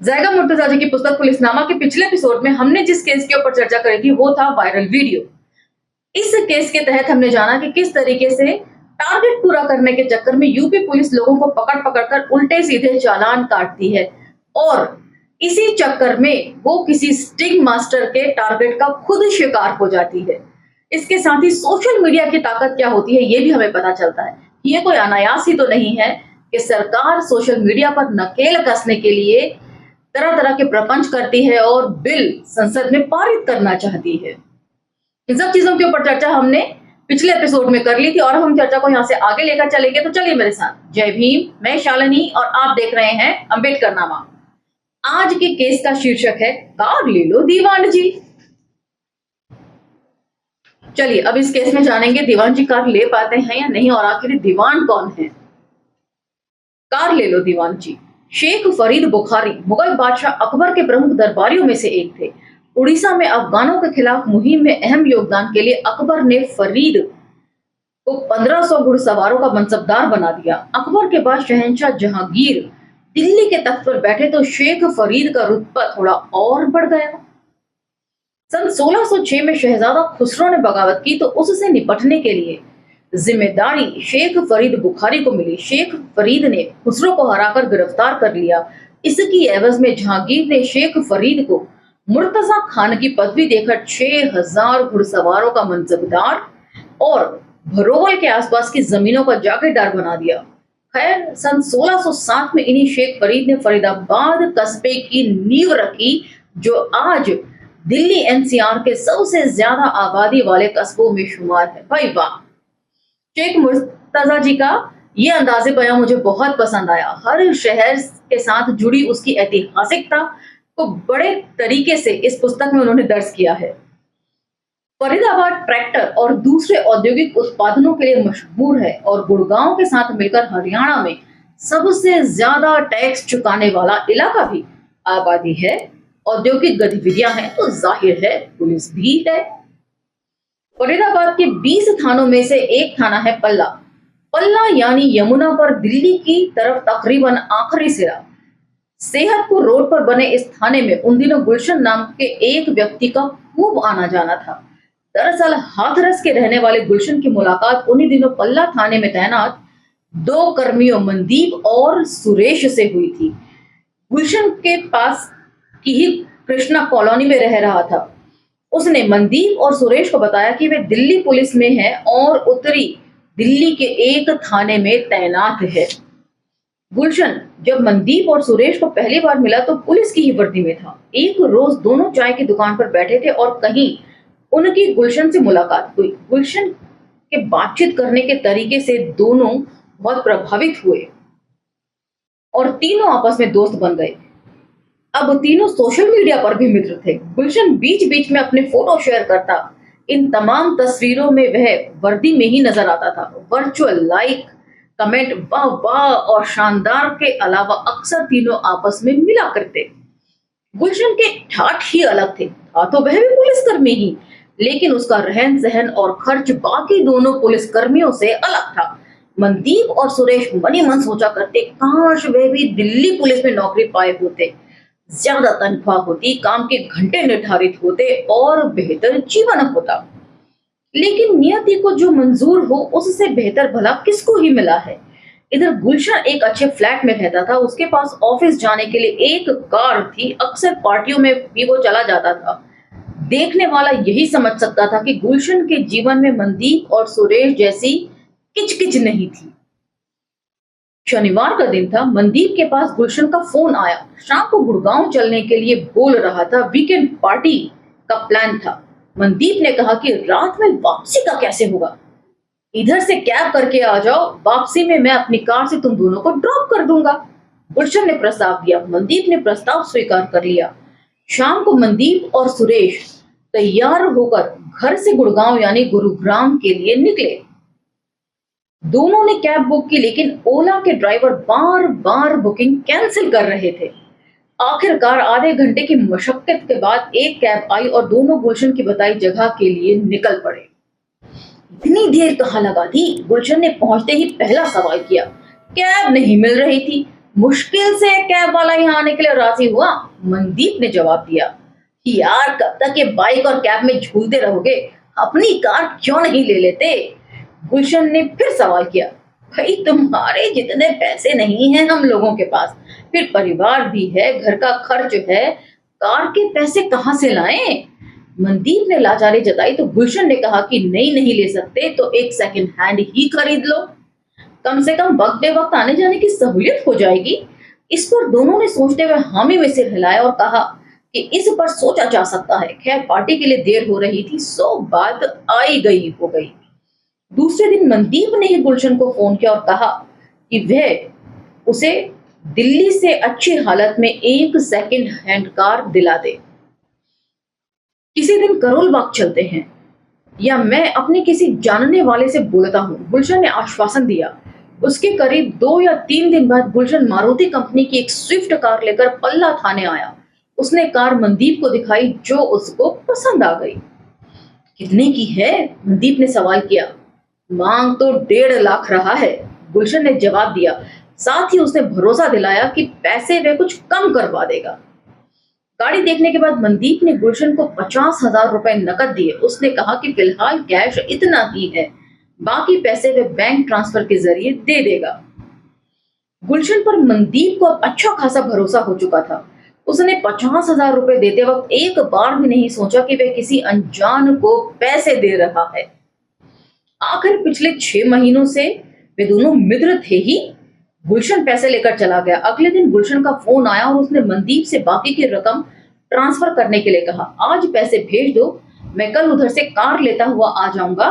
जायका मुर्तजा जी की पुस्तक पुलिसनामा के पिछले एपिसोड में हमने जिस केस के ऊपर चर्चा करी थी वो था वायरल वीडियो। इस केस के तहत हमने जाना कि किस तरीके से टारगेट पूरा करने के चक्कर में यूपी पुलिस लोगों को पकड़ पकड़ कर उल्टे सीधे चालान काटती है और इसी चक्कर में वो किसी स्टिंग मास्टर के टारगेट का खुद शिकार हो जाती है। इसके साथ ही सोशल मीडिया की ताकत क्या होती है ये भी हमें पता चलता है। ये कोई अनायास ही तो नहीं है कि सरकार सोशल मीडिया पर नकेल कसने के लिए तरह तरह के प्रपंच करती है और बिल संसद में पारित करना चाहती है। इन सब चीजों के ऊपर चर्चा हमने पिछले एपिसोड में कर ली थी और हम चर्चा को यहाँ से आगे लेकर चलेंगे। तो चलिए मेरे साथ। जय भीम, मैं शालिनी और आप देख रहे हैं अंबेडकर नामा। आज के केस का शीर्षक है कार ले लो दीवान जी। चलिए अब इस केस में जानेंगे दीवान जी कार ले पाते हैं या नहीं और आखिर दीवान कौन है। कार ले लो दीवान जी। शेख फरीद बुखारी मुगल बादशाह अकबर के प्रमुख दरबारियों में से एक थे। उड़ीसा में अफगानों के खिलाफ मुहिम में अहम योगदान के लिए अकबर ने फरीद को 1500 घुड़सवारों का मनसबदार बना दिया। अकबर के बाद शहंशाह जहांगीर दिल्ली के तख्त पर बैठे तो शेख फरीद का रुतबा थोड़ा और बढ़ गया। सन 1606 में शहजादा खुसरो ने बगावत की तो उससे निपटने के लिए जिम्मेदारी शेख फरीद बुखारी को मिली। शेख फरीद ने खुसरो को हराकर गिरफ्तार कर लिया। इसकी एवज में जहांगीर ने शेख फरीद को मुर्तजा खान की पदवी देकर 6000 घुड़सवारों का मनसबदार और भरोवल के आसपास की जमीनों का जागीरदार बना दिया। खैर सन 1607 में इन्हीं शेख फरीद ने फरीदाबाद कस्बे की नींव रखी जो आज दिल्ली एनसीआर के सबसे ज्यादा आबादी वाले कस्बों में शुमार है। भाई वाह, शेख मुर्तजा जी का ये अंदाजे बयां मुझे बहुत पसंद आया। हर शहर के साथ जुड़ी उसकी ऐतिहासिकता को बड़े तरीके से इस पुस्तक में उन्होंने दर्ज किया है। फरीदाबाद ट्रैक्टर और दूसरे औद्योगिक उत्पादनों के लिए मशहूर है और गुड़गांव के साथ मिलकर हरियाणा में सबसे ज्यादा टैक्स चुकाने वाला इलाका भी। आबादी है, औद्योगिक गतिविधियां हैं तो जाहिर है पुलिस भी है। फरीदाबाद के 20 थानों में से एक थाना है पल्ला। पल्ला यानी यमुना पर दिल्ली की तरफ तकरीबन आखिरी सिरा। सेहतपुर रोड पर बने इस थाने में उन दिनों गुलशन नाम के एक व्यक्ति का खूब आना जाना था। दरअसल हाथरस के रहने वाले गुलशन की मुलाकात उन्हीं दिनों पल्ला थाने में तैनात 2 कर्मियों मनदीप और सुरेश से हुई थी। गुलशन के पास की ही कृष्णा कॉलोनी में रह रहा था। उसने मनदीप और सुरेश को बताया कि वे दिल्ली पुलिस में हैं और उत्तरी दिल्ली के एक थाने में तैनात है। गुलशन जब मनदीप और सुरेश को पहली बार मिला तो पुलिस की ही वर्दी में था। एक रोज दोनों चाय की दुकान पर बैठे थे और कहीं उनकी गुलशन से मुलाकात हुई। गुलशन के बातचीत करने के तरीके से दोनों बहुत प्रभावित हुए और तीनों आपस में दोस्त बन गए। अब तीनों सोशल मीडिया पर भी मित्र थे। गुलशन बीच बीच में अपने फोटो शेयर करता। इन तमाम तस्वीरों में वह वर्दी में ही नजर आता था। वर्चुअल लाइक, कमेंट, वाह वाह और शानदार के अलावा अक्सर तीनों आपस में मिला करते। गुलशन के ठाठ ही अलग थे। था तो वह भी पुलिसकर्मी ही, लेकिन उसका रहन सहन और खर्च बाकी दोनों पुलिसकर्मियों से अलग था। मनदीप और सुरेश मनी मन सोचा करते काश वे भी दिल्ली पुलिस में नौकरी पाए होते। ज्यादा तनख्वाह होती, काम के घंटे निर्धारित होते और बेहतर जीवन होता। लेकिन नियति को जो मंजूर हो उससे बेहतर भला किसको ही मिला है। इधर गुलशन एक अच्छे फ्लैट में रहता था। उसके पास ऑफिस जाने के लिए एक कार थी। अक्सर पार्टियों में भी वो चला जाता था। देखने वाला यही समझ सकता था कि गुलशन के जीवन में मनदीप और सुरेश जैसी किचकिच नहीं थी। शनिवार का दिन था। मनदीप के पास गुलशन का फोन आया। शाम को गुड़गांव चलने के लिए बोल रहा था। वीकेंड पार्टी का प्लान था। मनदीप ने कहा कि रात में वापसी का कैसे होगा, इधर से कैब करके आ जाओ, वापसी में मैं अपनी कार से तुम दोनों को ड्रॉप कर दूंगा। गुलशन ने प्रस्ताव दिया। मनदीप ने प्रस्ताव स्वीकार कर लिया। शाम को मनदीप और सुरेश तैयार होकर घर से गुड़गांव यानी गुरुग्राम के लिए निकले। दोनों ने कैब बुक की, लेकिन ओला के ड्राइवर बार बार बुकिंग कैंसिल कर रहे थे। आखिरकार आधे घंटे की मशक्कत के बाद एक कैब आई और दोनों गुलशन की बताई जगह के लिए निकल पड़े। इतनी देर कहाँ लगा दी, गुलशन ने पहुंचते ही पहला सवाल किया। कैब नहीं मिल रही थी। मुश्किल से एक कैब वाला यहाँ आने के लिए राजी हुआ। मनदीप ने जवाब दिया कि यार कब तक ये बाइक और कैब में झूलते रहोगे, अपनी कार क्यों नहीं ले लेते। गुलशन ने फिर सवाल किया, भाई तुम्हारे जितने पैसे नहीं हैं हम लोगों के पास, फिर परिवार भी है, घर का खर्च है, कार के पैसे कहाँ से लाएं। मनदीप ने लाचारी जताई तो गुलशन ने कहा कि नहीं ले सकते तो एक सेकंड हैंड ही खरीद लो, कम से कम वक्त बे वक्त आने जाने की सहूलियत हो जाएगी। इस पर दोनों ने सोचते हुए हामी में सिर हिलाया और कहा कि इस पर सोचा जा सकता है। खैर पार्टी के लिए देर हो रही थी, सो बात आई गई हो गई। दूसरे दिन मनदीप ने ही गुलशन को फोन किया और कहा कि वह उसे दिल्ली से अच्छी हालत में एक सेकंड हैंड कार दिला दे। किसी दिन करोल बाग चलते हैं या मैं अपने किसी जानने वाले से बोलता हूँ, गुलशन ने आश्वासन दिया। उसके करीब 2 या 3 दिन बाद गुलशन मारुति कंपनी की एक स्विफ्ट कार लेकर पल्ला थाने आया। उसने कार मनदीप को दिखाई जो उसको पसंद आ गई। कितने की है? मनदीप ने सवाल किया। मांग तो 1.5 लाख रहा है, गुलशन ने जवाब दिया। साथ ही उसने भरोसा दिलाया कि पैसे वे कुछ कम करवा देगा। गाड़ी देखने के बाद मनदीप ने गुलशन को 50,000 रुपए नकद दिए। उसने कहा कि फिलहाल कैश इतना ही है, बाकी पैसे वे बैंक ट्रांसफर के जरिए दे देगा। गुलशन पर मनदीप को अब अच्छा खासा भरोसा हो चुका था। उसने 50,000 रुपए देते वक्त एक बार भी नहीं सोचा कि वह किसी अनजान को पैसे दे रहा है। आखिर पिछले 6 महीनों से वे दोनों मित्र थे ही। गुलशन पैसे लेकर चला गया। अगले दिन गुलशन का फोन आया और उसने मनदीप से बाकी की रकम ट्रांसफर करने के लिए कहा। आज पैसे भेज दो, मैं कल उधर से कार लेता हुआ आ जाऊंगा,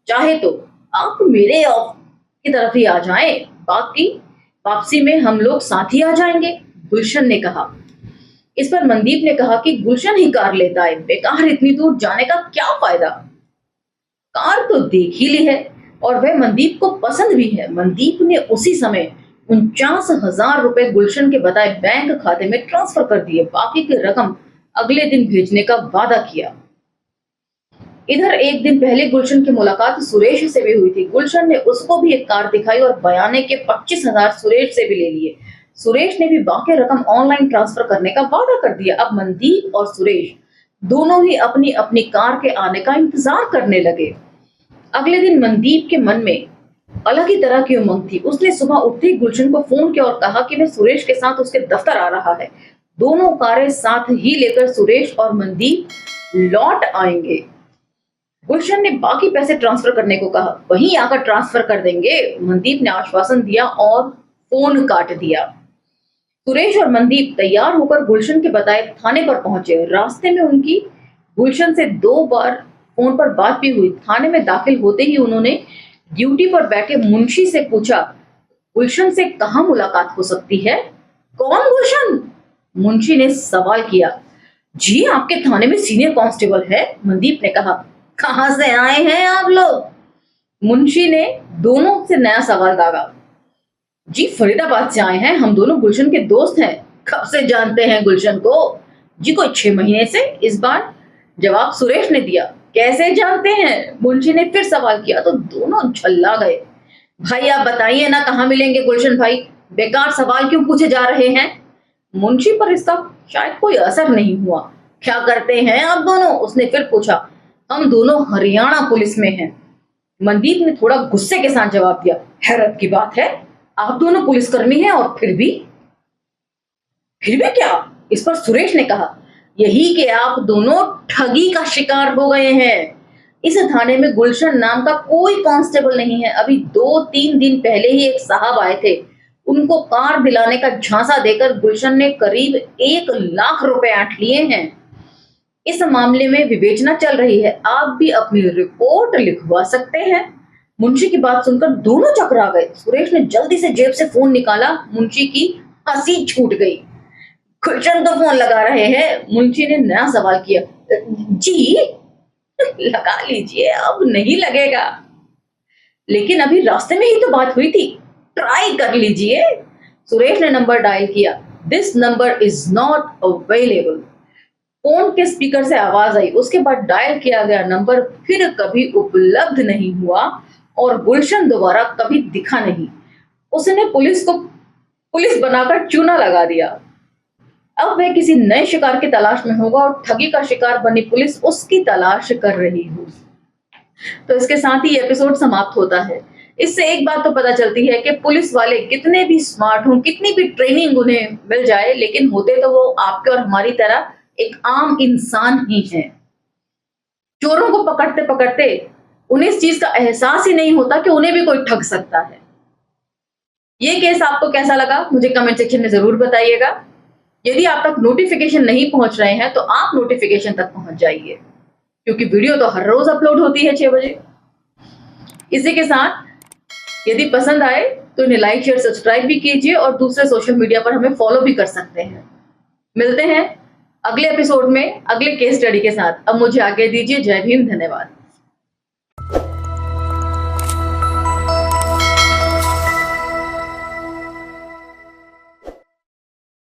चाहे तो आप मेरे ऑफिस की तरफ ही आ जाएं, बाकी वापसी में हम लोग साथ ही आ जाएंगे, गुलशन ने कहा। इस पर मनदीप ने कहा कि गुलशन ही कार लेता है, बेकार इतनी दूर जाने का क्या फायदा। कार तो देख ही ली है और वह मनदीप को पसंद भी है। मनदीप ने उसी समय 49,000 रुपए गुलशन के बताए बैंक खाते में ट्रांसफर कर दिए। बाकी की रकम अगले दिन भेजने का वादा किया। इधर एक दिन पहले गुलशन की मुलाकात सुरेश से भी हुई थी। गुलशन ने उसको भी एक कार दिखाई और बयाने के 25,000 सुरेश से भी ले लिए। सुरेश ने भी बाकी रकम ऑनलाइन ट्रांसफर करने का वादा कर दिया। अब मनदीप और सुरेश दोनों ही अपनी अपनी कार के आने का इंतजार करने लगे। अगले दिन मनदीप के मन में अलग ही तरह की उमंग थी। उसने सुबह उठते ही गुलशन को फोन किया और कहा कि वह सुरेश के साथ उसके दफ्तर आ रहा है। दोनों कारें साथ ही लेकर सुरेश और मनदीप लौट आएंगे। गुलशन ने बाकी पैसे ट्रांसफर करने को कहा। वहीं आकर ट्रांसफर कर देंगे, मनदीप ने आश्वासन दिया और फोन काट दिया। सुरेश और मनदीप तैयार होकर गुलशन के बताए थाने पर पहुंचे। रास्ते में उनकी गुलशन से 2 बार फोन पर बात भी हुई। थाने में दाखिल होते ही उन्होंने ड्यूटी पर बैठे मुंशी से पूछा, गुलशन से कहाँ मुलाकात हो सकती है? कौन गुलशन? मुंशी ने सवाल किया। जी आपके थाने में सीनियर कांस्टेबल है, मनदीप ने कहा। कहाँ से आए हैं आप लोग? मुंशी ने दोनों से नया सवाल दागा। जी फरीदाबाद से आए हैं, हम दोनों गुलशन के दोस्त हैं। कब से जानते हैं गुलशन को? जी कोई 6 महीने से। इस बार जवाब सुरेश ने दिया। कैसे जानते हैं? मुंशी ने फिर सवाल किया तो दोनों झल्ला गए। भाई आप बताइए ना, कहाँ मिलेंगे गुलशन भाई? बेकार सवाल क्यों पूछे जा रहे हैं? मुंशी पर इसका शायद कोई असर नहीं हुआ। क्या करते हैं आप दोनों? उसने फिर पूछा। हम दोनों हरियाणा पुलिस में हैं, मनदीप ने थोड़ा गुस्से के साथ जवाब दिया। हैरत की बात है, आप दोनों पुलिसकर्मी हैं और फिर भी क्या? इस पर सुरेश ने कहा, यही कि आप दोनों ठगी का शिकार हो गए हैं। इस थाने में गुलशन नाम का कोई कांस्टेबल नहीं है। अभी 2-3 दिन पहले ही एक साहब आए थे, उनको कार दिलाने का झांसा देकर गुलशन ने करीब 1 लाख रुपए ऐंठ लिए हैं। इस मामले में विवेचना चल रही है, आप भी अपनी रिपोर्ट लिखवा सकते हैं। मुंशी की बात सुनकर दोनों चकरा गए। सुरेश ने जल्दी से जेब से फोन निकाला। मुंशी की हंसी छूट गई। गुलशन तो फोन लगा रहे हैं, मुंशी ने नया सवाल किया। जी लगा लीजिए, अब नहीं लगेगा। लेकिन अभी रास्ते में ही तो बात हुई थी, ट्राई कर लीजिए। सुरेश ने नंबर डायल किया। This number is not available. Phone के स्पीकर से आवाज आई। उसके बाद डायल किया गया नंबर फिर कभी उपलब्ध नहीं हुआ और गुलशन दोबारा कभी दिखा नहीं। उसने पुलिस को पुलिस बनाकर चूना लगा दिया। अब वह किसी नए शिकार की तलाश में होगा और ठगी का शिकार बनी पुलिस उसकी तलाश कर रही होगी। तो इसके साथ ही एपिसोड समाप्त होता है। इससे एक बात तो पता चलती है कि पुलिस वाले कितने भी स्मार्ट हों, कितनी भी ट्रेनिंग उन्हें मिल जाए, लेकिन होते तो वो आपके और हमारी तरह एक आम इंसान ही हैं। चोरों को पकड़ते पकड़ते उन्हें इस चीज का एहसास ही नहीं होता कि उन्हें भी कोई ठग सकता है। ये केस आपको कैसा लगा मुझे कमेंट सेक्शन में जरूर बताइएगा। यदि आप तक नोटिफिकेशन नहीं पहुंच रहे हैं तो आप नोटिफिकेशन तक पहुंच जाइए, क्योंकि वीडियो तो हर रोज अपलोड होती है 6 बजे। इसी के साथ यदि पसंद आए तो इन्हें लाइक शेयर सब्सक्राइब भी कीजिए और दूसरे सोशल मीडिया पर हमें फॉलो भी कर सकते हैं। मिलते हैं अगले एपिसोड में अगले केस स्टडी के साथ। अब मुझे आज्ञा दीजिए। जय भीम, धन्यवाद।